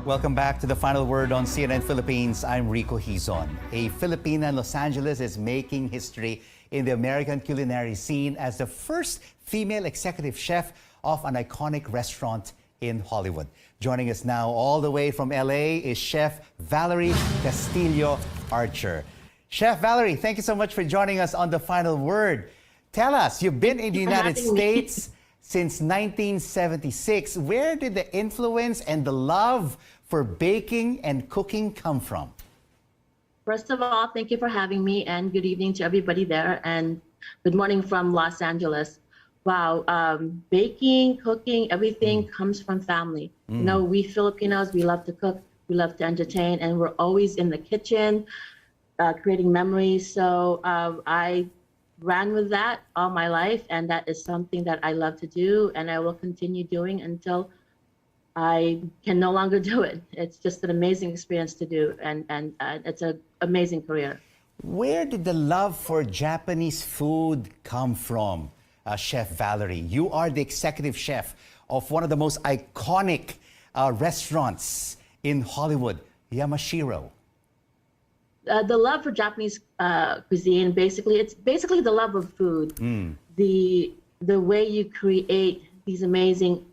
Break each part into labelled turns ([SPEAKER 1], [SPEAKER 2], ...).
[SPEAKER 1] Welcome back to the final word on CNN Philippines. I'm Rico Hizon. A Filipina in Los Angeles is making history in the American culinary scene as the first female executive chef of an iconic restaurant in Hollywood. Joining us now all the way from LA is Chef Vallerie Castillo-Archer. Chef Valerie, thank you so much for joining us on the final word. Tell us, you've been in the United States since 1976. Where did the influence and the love for baking and cooking come from?
[SPEAKER 2] First of all, thank you for having me, and good evening to everybody there, and good morning from Los Angeles. Wow, baking, cooking, everything comes from family. You know, we Filipinos, we love to cook, we love to entertain, and we're always in the kitchen, creating memories. So I ran with that all my life, and that is something that I love to do, and I will continue doing until I can no longer do it. It's just an amazing experience to do, and it's an amazing career.
[SPEAKER 1] Where did the love for Japanese food come from, Chef Valerie? You are the executive chef of one of the most iconic restaurants in Hollywood, Yamashiro.
[SPEAKER 2] The love for Japanese cuisine, it's basically the love of food. The way you create these amazing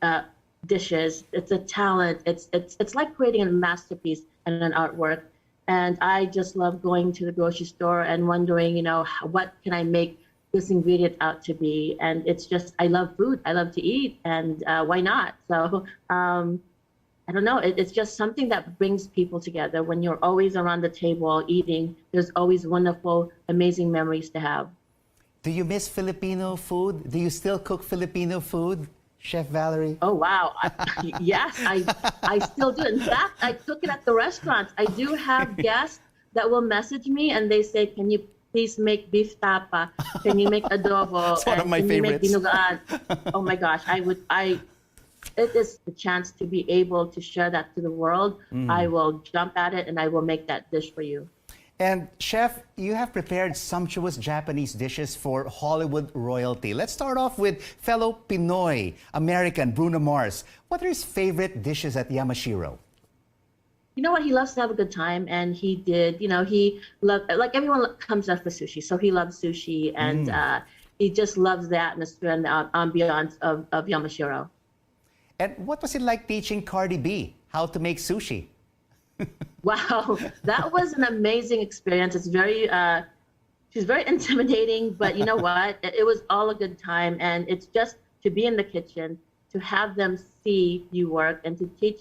[SPEAKER 2] dishes. It's a talent. It's like creating a masterpiece and an artwork. And I just love going to the grocery store and wondering, you know, what can I make this ingredient out to be? And it's just, I love food. I love to eat, and why not? So I don't know. It's just something that brings people together. When you're always around the table eating, there's always wonderful, amazing memories to have.
[SPEAKER 1] Do you miss Filipino food? Do you still cook Filipino food, Chef Valerie?
[SPEAKER 2] Oh, wow. Yes, I still do. In fact, I cook it at the restaurants. I do have guests that will message me and they say, can you please make beef tapa? Can you make adobo?
[SPEAKER 1] It's one of my favorites.
[SPEAKER 2] Oh my gosh, it is the chance to be able to share that to the world. I will jump at it and I will make that dish for you.
[SPEAKER 1] And Chef, you have prepared sumptuous Japanese dishes for Hollywood royalty. Let's start off with fellow Pinoy American Bruno Mars. What are his favorite dishes at Yamashiro?
[SPEAKER 2] You know what? He loves to have a good time, and he did. You know, he loved, like everyone comes out for sushi, so he loves sushi, and he just loves the atmosphere and the ambiance of Yamashiro.
[SPEAKER 1] And what was it like teaching Cardi B how to make sushi?
[SPEAKER 2] Wow, that was an amazing experience. It's very, she's very intimidating, but you know what? It was all a good time, and it's just to be in the kitchen, to have them see you work, and to teach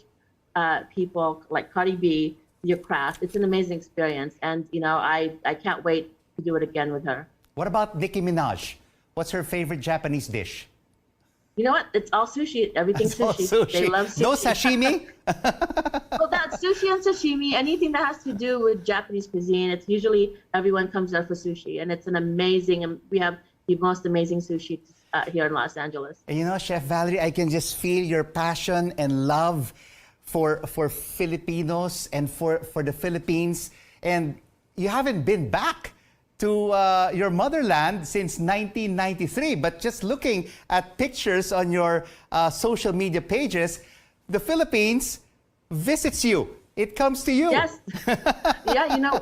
[SPEAKER 2] people like Cardi B your craft. It's an amazing experience, and you know, I can't wait to do it again with her.
[SPEAKER 1] What about Nicki Minaj? What's her favorite Japanese dish?
[SPEAKER 2] You know what? It's all sushi. Everything's sushi. They love sushi.
[SPEAKER 1] No sashimi?
[SPEAKER 2] Well, that's sushi and sashimi. Anything that has to do with Japanese cuisine, it's usually everyone comes there for sushi. And it's an amazing, we have the most amazing sushi here in Los Angeles.
[SPEAKER 1] You know, Chef Valerie, I can just feel your passion and love for Filipinos and for the Philippines. And you haven't been back to your motherland since 1993. But just looking at pictures on your social media pages, the Philippines visits you. It comes to you.
[SPEAKER 2] Yes. Yeah, you know,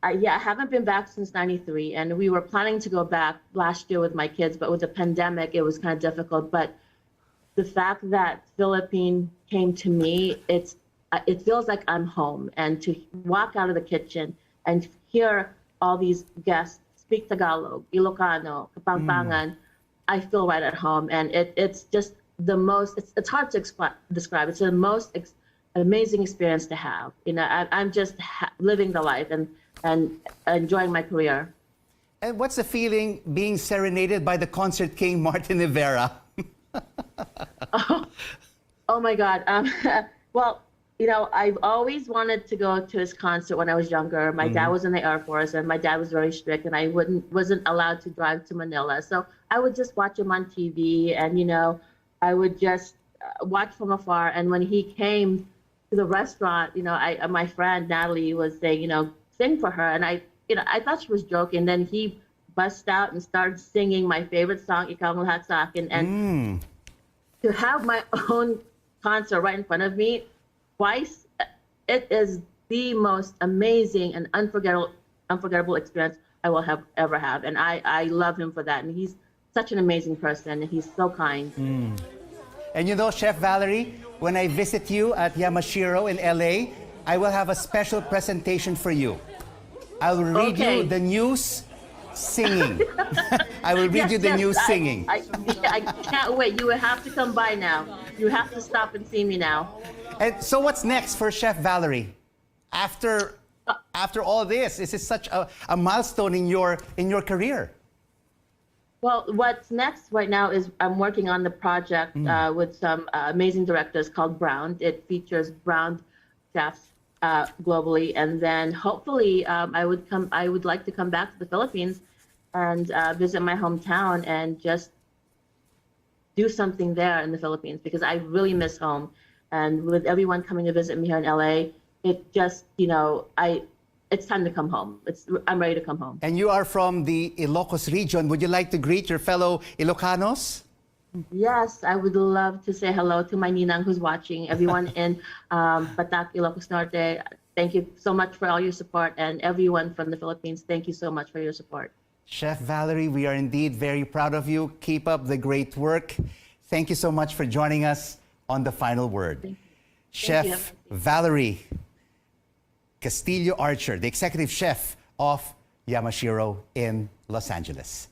[SPEAKER 2] I haven't been back since 93, and we were planning to go back last year with my kids, but with the pandemic, it was kind of difficult. But the fact that Philippine came to me, it feels like I'm home. And to walk out of the kitchen and hear all these guests speak Tagalog, Ilocano, Kapampangan, I feel right at home. And it's just the most, it's hard to describe. It's the most amazing experience to have. You know, I'm just living the life and enjoying my career.
[SPEAKER 1] And what's the feeling being serenaded by the concert king, Martin Nievera?
[SPEAKER 2] Oh my God. Well, you know, I've always wanted to go to his concert when I was younger. My dad was in the Air Force, and my dad was very strict, and I wasn't allowed to drive to Manila. So I would just watch him on TV, and, you know, I would just watch from afar. And when he came to the restaurant, you know, my friend Natalie was saying, you know, sing for her. And I thought she was joking. Then he bust out and started singing my favorite song, Ikaw ang Lahat sa Akin. And to have my own concert right in front of me twice. It is the most amazing and unforgettable experience I will ever have. And I love him for that. And he's such an amazing person, and he's so kind.
[SPEAKER 1] And you know, Chef Valerie, when I visit you at Yamashiro in LA, I will have a special presentation for you. I'll read you the news singing. I will read you the news singing.
[SPEAKER 2] I can't wait. You will have to come by now. You have to stop and see me now.
[SPEAKER 1] And so what's next for Chef Valerie? After all this is such a milestone in your career.
[SPEAKER 2] Well, what's next right now is I'm working on the project with some amazing directors called Brown. It features brown chefs globally, and then hopefully I would like to come back to the Philippines and visit my hometown and just do something there in the Philippines, because I really miss home. And with everyone coming to visit me here in LA, it just, it's time to come home. I'm ready to come home.
[SPEAKER 1] And you are from the Ilocos region. Would you like to greet your fellow Ilocanos?
[SPEAKER 2] Yes, I would love to say hello to my ninang who's watching, everyone in Patak, Ilocos Norte. Thank you so much for all your support, and everyone from the Philippines, thank you so much for your support.
[SPEAKER 1] Chef Valerie, we are indeed very proud of you. Keep up the great work. Thank you so much for joining us on The Final Word. Chef Vallerie Castillo-Archer, the executive chef of Yamashiro in Los Angeles.